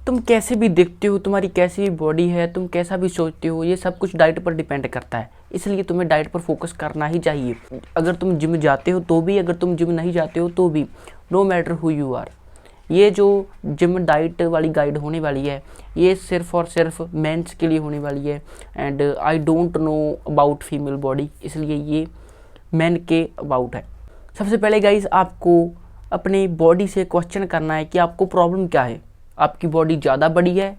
तुम कैसे भी दिखते हो, तुम्हारी कैसी भी बॉडी है, तुम कैसा भी सोचते हो, ये सब कुछ डाइट पर डिपेंड करता है। इसलिए तुम्हें डाइट पर फोकस करना ही चाहिए। अगर तुम जिम जाते हो तो भी, अगर तुम जिम नहीं जाते हो तो भी, no matter who you are. ये जो जिम डाइट वाली गाइड होने वाली है, ये सिर्फ और सिर्फ मेंस के लिए होने वाली है। And I don't know about female body, इसलिए ये मेन के अबाउट है। सबसे पहले गाइस, आपको अपनी बॉडी से क्वेश्चन करना है कि आपको प्रॉब्लम क्या है। आपकी बॉडी ज़्यादा बड़ी है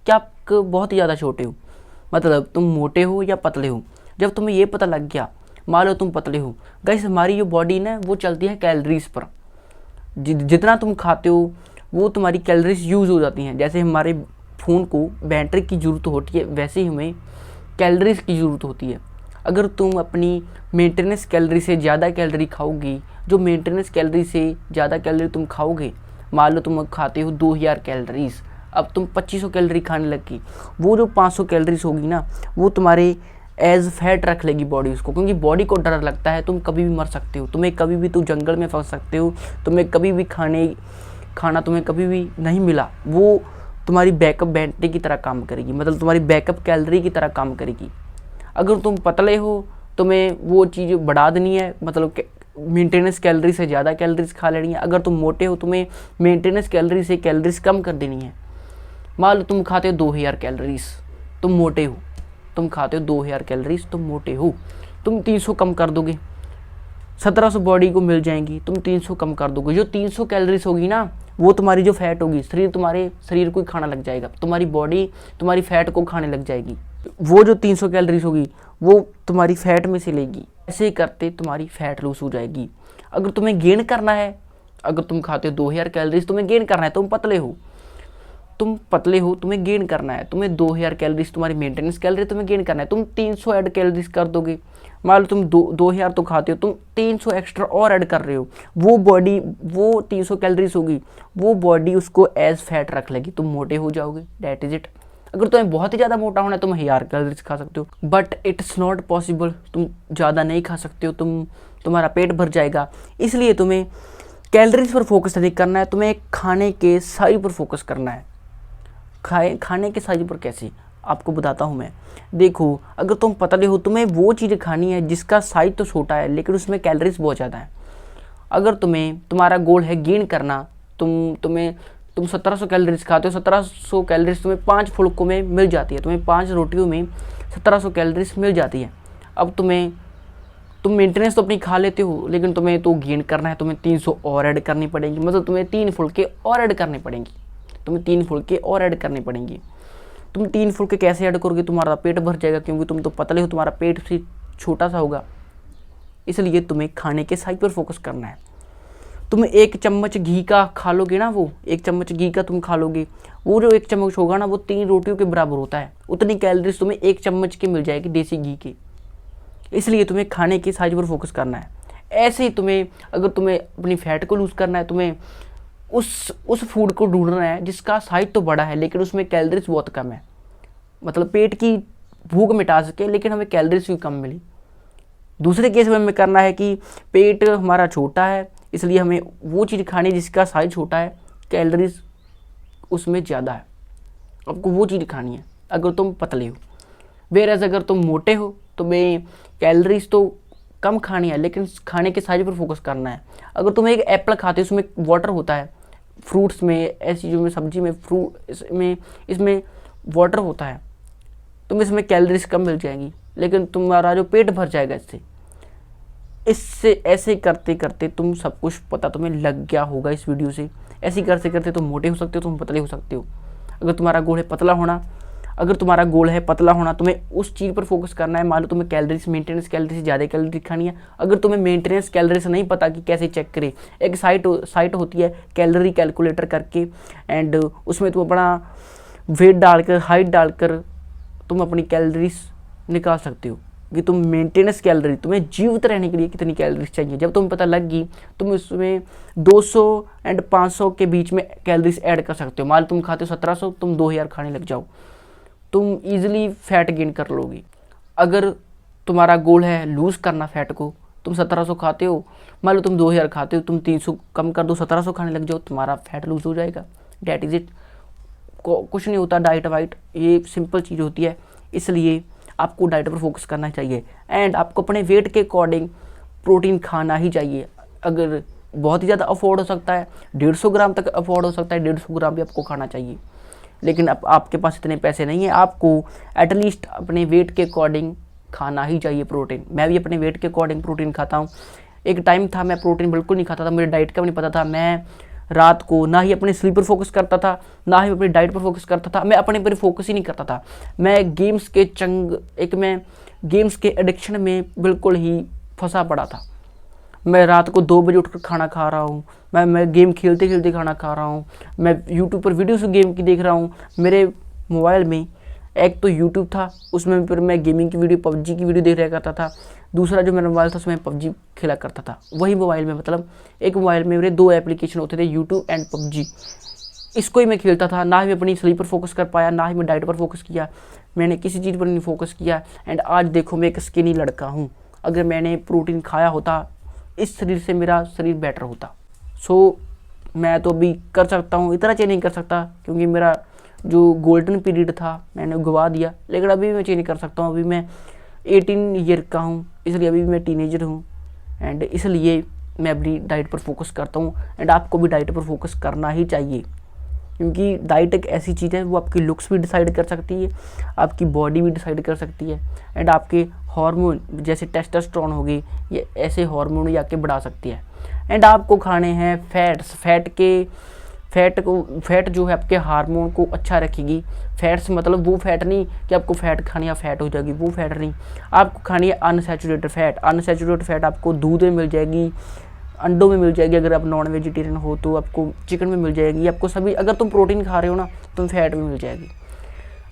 क्या आप बहुत ही ज़्यादा छोटे हो, मतलब तुम मोटे हो या पतले हो। जब तुम्हें ये पता लग गया, मान लो तुम पतले हो, गाइस हमारी जो बॉडी ना वो चलती है कैलोरीज पर। जितना तुम खाते हो वो तुम्हारी कैलोरीज यूज़ हो जाती हैं। जैसे हमारे फ़ोन को बैटरी की ज़रूरत होती है, वैसे ही हमें कैलोरीज की ज़रूरत होती है। अगर तुम अपनी मेंटेनेंस कैलोरी से ज़्यादा कैलोरी खाओगी, जो मेंटेनेंस कैलोरी से ज़्यादा कैलोरी तुम खाओगे, मान लो तुम खाते हो 2000 कैलोरीज, अब तुम 2500 कैलोरी खाने लगी, वो जो 500 कैलोरीज होगी ना, वो तुम्हारे एज फैट रख लेगी बॉडी उसको। क्योंकि बॉडी को डर लगता है तुम कभी भी मर सकते हो, तुम्हें कभी भी तुम जंगल में फंस सकते हो, तुम्हें कभी भी खाना तुम्हें कभी भी नहीं मिला, वो तुम्हारी बैकअप बैटरी की तरह काम करेगी, मतलब तुम्हारी बैकअप कैलोरी की तरह काम करेगी। अगर तुम पतले हो, तुम्हें वो चीज़ बढ़ा देनी है, मतलब मेंटेनेंस कैलोरी से ज़्यादा कैलोरीज खा लेनी है। अगर तुम मोटे हो, तुम्हें मेंटेनेंस कैलोरी से कैलोरीज कम कर देनी है। मान लो तुम खाते हो 2000 कैलोरीज, तुम मोटे हो, तुम खाते हो 2000 कैलोरीज, तुम मोटे हो, तुम 300 कम कर दोगे, 1700 बॉडी को मिल जाएंगी, तुम 300 कम कर दोगे। जो 300 कैलोरीज होगी ना, वो तुम्हारी जो फैट होगी, तुम्हारे शरीर को ही खाना लग जाएगा, तुम्हारी बॉडी तुम्हारी फैट को खाने लग जाएगी। वो जो 300 कैलोरीज होगी वो तुम्हारी फैट में से लेगी। ऐसे ही करते तुम्हारी फैट लूज हो जाएगी। अगर तुम्हें गेन करना है, अगर तुम खाते हो 2000 कैलोरीज, तुम्हें गेन करना है, तुम पतले हो, तुम्हें गेन करना है, तुम्हें 2000 कैलोरीज तुम्हारी मेंटेनेंस कैलोरी, तुम्हें गेन करना है, तुम 300 ऐड कैलोरीज कर दोगे। मान लो तुम 2000 तो खाते हो, तुम 300 एक्स्ट्रा और ऐड कर रहे हो, वो बॉडी वो 300 कैलोरीज होगी, वो बॉडी उसको एज फैट रख लेगी, तुम मोटे हो जाओगे। That is it. अगर तुम्हें बहुत ही ज़्यादा मोटा होना है, तुम 1000 कैलोरीज खा सकते हो, बट इट्स नॉट पॉसिबल। तुम ज़्यादा नहीं खा सकते हो, तुम्हारा पेट भर जाएगा। इसलिए तुम्हें कैलोरीज पर फोकस नहीं करना है, तुम्हें खाने के साइज पर फोकस करना है। खाने के साइज पर कैसे, आपको बताता हूँ मैं। देखो, अगर तुम पतले हो, तुम्हें वो चीज़ खानी है जिसका साइज तो छोटा है लेकिन उसमें कैलोरीज बहुत ज़्यादा है। अगर तुम्हारा गोल है गेन करना, तुम 1700 कैलोरीज खाते हो, 1700 कैलोरीज तुम्हें 5 फुल्कों में मिल जाती है, तुम्हें 5 रोटियों में 1700 कैलोरीज मिल जाती है। अब तुम मेंटेनेंस तो अपनी खा लेते हो, लेकिन तुम्हें तो गेन करना है, तुम्हें 300 और ऐड करनी पड़ेंगी, मतलब तुम्हें 3 फुल्के और ऐड करने पड़ेंगी, तुम्हें 3 फुल्के और ऐड करने पड़ेंगे। तुम 3 फुल्के कैसे ऐड करोगे, तुम्हारा पेट भर जाएगा, क्योंकि तुम तो पतले हो, तुम्हारा पेट भी छोटा सा होगा। इसलिए तुम्हें खाने के साइज पर फोकस करना है। तुम 1 चम्मच घी का खा लोगे ना, वो 1 चम्मच घी का तुम खा लोगे, वो जो 1 चम्मच होगा ना, वो 3 रोटियों के बराबर होता है। उतनी कैलोरीज तुम्हें 1 चम्मच की मिल जाएगी देसी घी की। इसलिए तुम्हें खाने के साइज पर फोकस करना है। ऐसे ही अगर तुम्हें अपनी फैट को लूज़ करना है, तुम्हें उस फूड को ढूंढना है जिसका साइज तो बड़ा है लेकिन उसमें कैलोरीज बहुत कम है, मतलब पेट की भूख मिटा सके लेकिन हमें कैलोरीज भी कम मिली। दूसरे केस में हमें करना है कि पेट हमारा छोटा है, इसलिए हमें वो चीज़ खानी जिसका साइज छोटा है, कैलोरीज उसमें ज़्यादा है, आपको वो चीज़ खानी है अगर तुम पतले हो। वेयरएज़ अगर तुम मोटे हो, तुम्हें कैलोरीज तो कम खानी है लेकिन खाने के साइज पर फोकस करना है। अगर तुम एक एप्पल खाते हो, उसमें वाटर होता है, फ्रूट्स में, ऐसी चीज़ों में, सब्जी में, इसमें वाटर होता है, तुम इसमें कैलोरीज कम मिल जाएंगी लेकिन तुम्हारा जो पेट भर जाएगा इससे ऐसे करते करते तुम सब कुछ पता तुम्हें लग गया होगा इस वीडियो से। ऐसे करते करते तुम मोटे हो सकते हो, तुम पतले हो सकते हो। अगर तुम्हारा गोल है पतला होना, तुम्हें उस चीज़ पर फोकस करना है। मान लो तुम्हें मेंटेनेंस कैलोरी से ज़्यादा कैलोरी खानी है। अगर तुम्हें मेंटेनेंस कैलोरी से नहीं पता कि कैसे चेक करें, एक साइट होती है कैलोरी कैलकुलेटर करके, एंड उसमें तुम अपना वेट डालकर, हाइट डालकर तुम अपनी कैलोरीज निकाल सकते हो कि तुम मेंटेनेंस कैलोरी, तुम्हें जीवित रहने के लिए कितनी कैलोरीज चाहिए। जब तुम्हें पता लग गई, तुम उसमें 200 और 500 के बीच में कैलोरीज ऐड कर सकते हो। मान लो तुम खाते हो 1700, तुम 2000 खाने लग जाओ, तुम ईजिली फैट गेन कर लोगी। अगर तुम्हारा गोल है लूज़ करना फैट को, तुम 1700 खाते हो, मान लो तुम 2000 खाते हो, तुम 300 कम कर दो, 1700 खाने लग जाओ, तुम्हारा फैट लूज़ हो जाएगा। That is it. कुछ नहीं होता डाइट वाइट, ये सिंपल चीज़ होती है, इसलिए आपको डाइट पर फोकस करना चाहिए। एंड आपको अपने वेट के अकॉर्डिंग प्रोटीन खाना ही चाहिए। अगर बहुत ही ज़्यादा अफोर्ड हो सकता है 150 ग्राम तक अफोर्ड हो सकता है, 150 ग्राम भी आपको खाना चाहिए। लेकिन अब आपके पास इतने पैसे नहीं है, आपको एटलीस्ट अपने वेट के अकॉर्डिंग खाना ही चाहिए प्रोटीन। मैं भी अपने वेट के अकॉर्डिंग प्रोटीन खाता हूँ। एक टाइम था मैं प्रोटीन बिल्कुल नहीं खाता था, मुझे डाइट का भी नहीं पता था। मैं रात को ना ही अपने स्लीप पर फोकस करता था, ना ही अपनी डाइट पर फोकस करता था, मैं अपने पर फोकस ही नहीं करता था। मैं गेम्स के एडिक्शन में बिल्कुल ही फंसा पड़ा था। मैं रात को 2 बजे उठकर खाना खा रहा हूँ, मैं गेम खेलते खेलते खाना खा रहा हूँ, मैं यूट्यूब पर वीडियोस गेम की देख रहा हूँ। मेरे मोबाइल में एक तो यूट्यूब था, उसमें फिर मैं गेमिंग की वीडियो, पबजी की वीडियो देख रहा करता था। दूसरा जो मेरा मोबाइल था उसमें पबजी खेला करता था। वही मोबाइल में, मतलब एक मोबाइल में मेरे 2 एप्लीकेशन होते थे, यूट्यूब एंड पबजी। इसको ही मैं खेलता था। ना ही मैं अपनी स्लीप पर फोकस कर पाया, ना ही मैं डाइट पर फोकस किया, मैंने किसी चीज़ पर नहीं फोकस किया। एंड आज देखो मैं एक स्किनी लड़का हूँ। अगर मैंने प्रोटीन खाया होता, इस शरीर से मेरा शरीर बेटर होता। सो मैं तो अभी कर सकता हूँ, इतना चेंज नहीं कर सकता क्योंकि मेरा जो गोल्डन पीरियड था मैंने गवा दिया। लेकिन अभी मैं चेंज कर सकता हूँ। अभी मैं 18 ईयर का हूँ, इसलिए अभी मैं टीनेजर हूँ। एंड इसलिए मैं अपनी डाइट पर फोकस करता हूँ। एंड आपको भी डाइट पर फोकस करना ही चाहिए, क्योंकि डाइट एक ऐसी चीज़ है वो आपकी लुक्स भी डिसाइड कर सकती है, आपकी बॉडी भी डिसाइड कर सकती है। एंड आपके हार्मोन जैसे टेस्टोस्टेरोन हो गई, ये ऐसे हार्मोन ये आके बढ़ा सकती है। एंड आपको खाने हैं फैट्स। फैट जो है आपके हार्मोन को अच्छा रखेगी। फैट्स मतलब वो फैट नहीं कि आपको फैट खानी या फैट हो जाएगी, वो फैट नहीं। आपको खानी है अनसैचुरेटेड फैट। अनसैचुरेटेड फैट आपको दूध में मिल जाएगी, अंडों में मिल जाएगी। अगर आप नॉन वेजिटेरियन हो तो आपको चिकन में मिल जाएगी। आपको सभी, अगर तुम प्रोटीन खा रहे हो ना तो फैट में मिल जाएगी।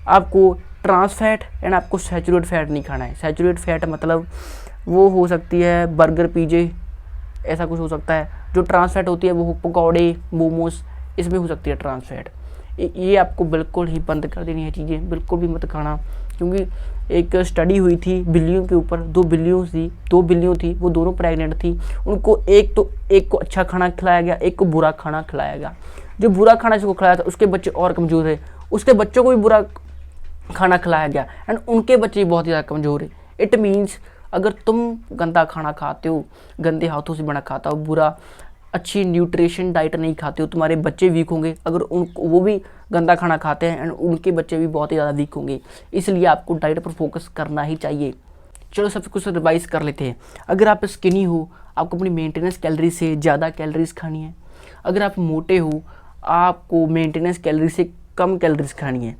आपको ट्रांस फैट एंड आपको सैचुरेट फैट नहीं खाना है। सैचुरेट फैट मतलब वो हो सकती है बर्गर, पिज़्ज़े, ऐसा कुछ हो सकता है। जो ट्रांस फैट होती है वो पकौड़े, मोमोज, इसमें हो सकती है ट्रांस फैट। ये आपको बिल्कुल ही बंद कर देनी है चीज़ें, बिल्कुल भी मत खाना। क्योंकि एक स्टडी हुई थी बिल्लियों के ऊपर, 2 बिल्लियों थी, वो दोनों प्रेग्नेंट थी। उनको एक को अच्छा खाना खिलाया गया, एक को बुरा खाना खिलाया गया। जो बुरा खाना जिसको खिलाया था उसके बच्चे और कमज़ोर है, उसके बच्चों को भी बुरा खाना खिलाया गया एंड उनके बच्चे बहुत ही ज़्यादा कमज़ोर है। इट मीन्स अगर तुम गंदा खाना खाते हो, गंदे हाथों से बना खाता हो, बुरा अच्छी न्यूट्रिशन डाइट नहीं खाते हो, तुम्हारे बच्चे वीक होंगे। अगर वो भी गंदा खाना खाते हैं एंड उनके बच्चे भी बहुत ही ज़्यादा वीक होंगे। इसलिए आपको डाइट पर फोकस करना ही चाहिए। चलो सब कुछ रिवाइज कर लेते हैं। अगर आप स्किनी हो, आपको अपनी मेंटेनेंस कैलोरी से ज़्यादा कैलोरीज खानी है। अगर आप मोटे हो, आपको मेंटेनेंस कैलोरी से कम कैलोरीज खानी है।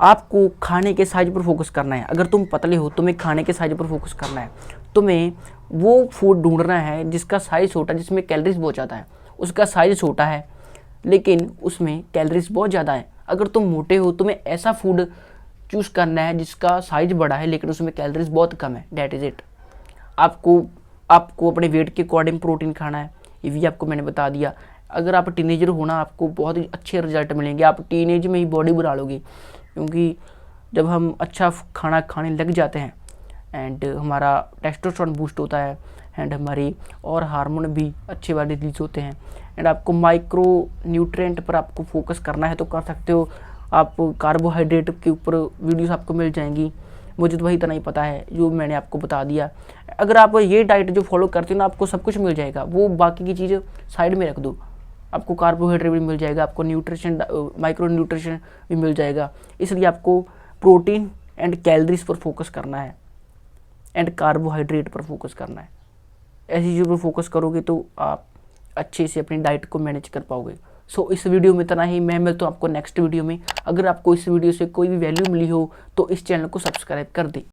आपको खाने के साइज पर फोकस करना है। अगर तुम पतले हो, तुम्हें खाने के साइज पर फोकस करना है। तुम्हें वो फूड ढूंढना है जिसका साइज छोटा, जिसमें कैलोरीज बहुत ज़्यादा है। उसका साइज छोटा है लेकिन उसमें कैलोरीज बहुत ज़्यादा है। अगर तुम मोटे हो, तुम्हें ऐसा फूड चूज़ करना है जिसका साइज बड़ा है लेकिन उसमें कैलोरीज बहुत कम है। That is it. आपको अपने वेट के अकॉर्डिंग प्रोटीन खाना है, ये भी आपको मैंने बता दिया। अगर आप टीनेजर हो ना, आपको बहुत ही अच्छे रिजल्ट मिलेंगे। आप टीनेज में ही बॉडी बना लोगे, क्योंकि जब हम अच्छा खाना खाने लग जाते हैं एंड हमारा टेस्टोस्टेरोन बूस्ट होता है एंड हमारी और हार्मोन भी अच्छे वाले रिलीज होते हैं। एंड आपको माइक्रो न्यूट्रिएंट पर आपको फोकस करना है तो कर सकते हो। आप कार्बोहाइड्रेट के ऊपर वीडियोस आपको मिल जाएंगी। मुझे तो वही इतना ही पता है जो मैंने आपको बता दिया। अगर आप ये डाइट जो फॉलो करते हो ना, आपको सब कुछ मिल जाएगा। वो बाकी की चीज़ें साइड में रख दो, आपको कार्बोहाइड्रेट भी मिल जाएगा, आपको न्यूट्रिशन, माइक्रो न्यूट्रिशन भी मिल जाएगा। इसलिए आपको प्रोटीन एंड कैलोरीज पर फोकस करना है एंड कार्बोहाइड्रेट पर फोकस करना है। ऐसी चीज़ों पर फोकस करोगे तो आप अच्छे से अपनी डाइट को मैनेज कर पाओगे। सो इस वीडियो में इतना ही। मैं मिलता हूँ आपको नेक्स्ट वीडियो में। अगर आपको इस वीडियो से कोई भी वैल्यू मिली हो तो इस चैनल को सब्सक्राइब कर दें।